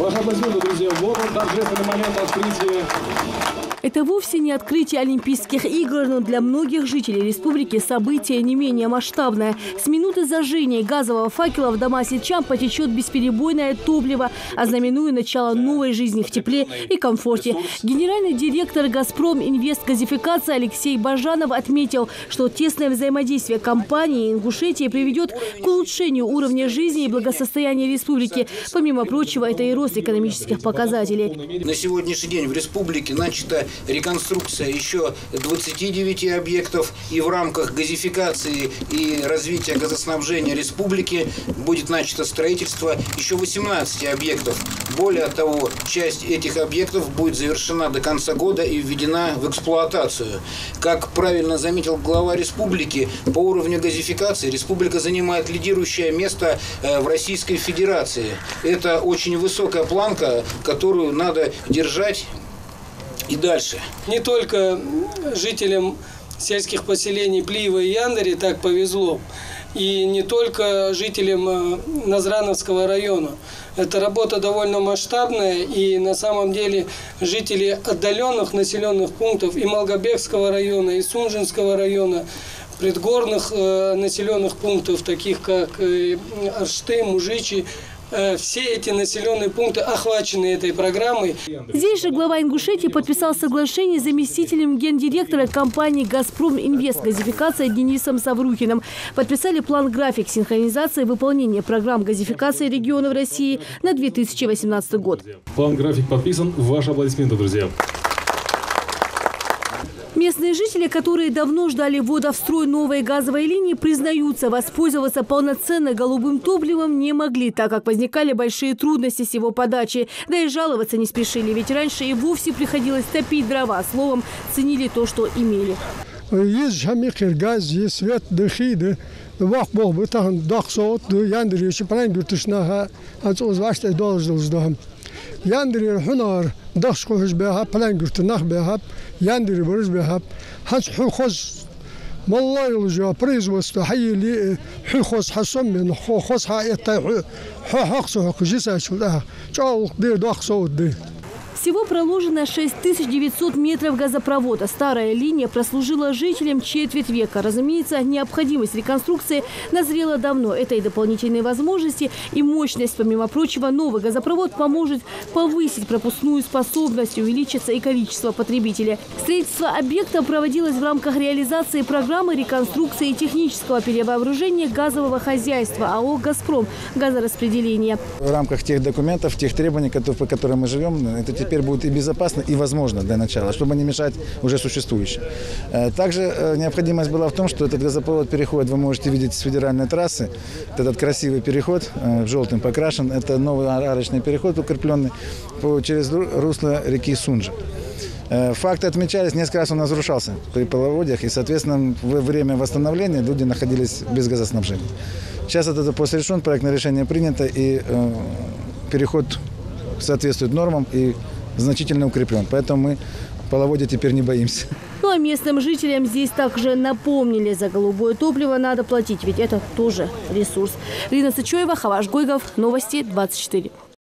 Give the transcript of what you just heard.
Ваши аплодисменты, друзья. Вот он, торжественный момент открытия. Это вовсе не открытие Олимпийских игр, но для многих жителей республики событие не менее масштабное. С минуты зажжения газового факела в дома сельчан потечет бесперебойное топливо, ознаменуя начало новой жизни в тепле и комфорте. Генеральный директор «Газпром Инвест Газификация» Алексей Бажанов отметил, что тесное взаимодействие компании и Ингушетии приведет к улучшению уровня жизни и благосостояния республики. Помимо прочего, это и рост экономических показателей. На сегодняшний день в республике начата реконструкция еще 29 объектов, и в рамках газификации и развития газоснабжения республики будет начато строительство еще 18 объектов. Более того, часть этих объектов будет завершена до конца года и введена в эксплуатацию. Как правильно заметил глава республики, по уровню газификации республика занимает лидирующее место в Российской Федерации. Это очень высокая планка, которую надо держать и дальше. Не только жителям сельских поселений Плиева и Яндари так повезло, и не только жителям Назрановского района. Эта работа довольно масштабная, и на самом деле жители отдаленных населенных пунктов и Малгобекского района, и Сунжинского района, предгорных населенных пунктов, таких как Аршты, Мужичи, все эти населенные пункты охвачены этой программой. Здесь же глава Ингушетии подписал соглашение с заместителем гендиректора компании «Газпром Инвест Газификация» Денисом Саврухиным. Подписали план-график синхронизации выполнения программ газификации регионов России на 2018 год. План-график подписан. Ваши аплодисменты, друзья. Местные жители, которые давно ждали ввода в строй новой газовой линии, признаются, воспользоваться полноценно голубым топливом не могли, так как возникали большие трудности с его подачей. Да и жаловаться не спешили, ведь раньше и вовсе приходилось топить дрова. Словом, ценили то, что имели. Есть жамикер газ, есть свет, дыхиды. Вах бог бы там дахсот, яндри, чепрань гуртышнаха, отцозваштай должен ждам. Яндри хунар, дахшкохш бехап, план гуртынах бехап, яндри борис бехап, хач хухоз малла юлжа производство хайли хухоз хасом мен хухоз хаята хухоксо хужиса чуда, чау де дахсот де. Всего проложено 6900 метров газопровода. Старая линия прослужила жителям четверть века. Разумеется, необходимость реконструкции назрела давно. Это и дополнительные возможности, и мощность. Помимо прочего, новый газопровод поможет повысить пропускную способность, увеличится и количество потребителей. Строительство объекта проводилось в рамках реализации программы реконструкции и технического перевооружения газового хозяйства АО «Газпром» газораспределения. В рамках тех документов, тех требований, по которым мы живем, это теперь будет и безопасно, и возможно для начала, чтобы не мешать уже существующим. Также необходимость была в том, что этот газопровод переходит, вы можете видеть с федеральной трассы, этот красивый переход, желтым покрашен, это новый арочный переход, укрепленный через русло реки Сунжи. Факты отмечались, несколько раз он разрушался при половодьях, и, соответственно, во время восстановления люди находились без газоснабжения. Сейчас этот вопрос решен, проектное решение принято, и переход соответствует нормам и значительно укреплен. Поэтому мы половодья теперь не боимся. Ну а местным жителям здесь также напомнили, за голубое топливо надо платить, ведь это тоже ресурс. Лина Сычоева, Хаваш Гойгов, Новости 24.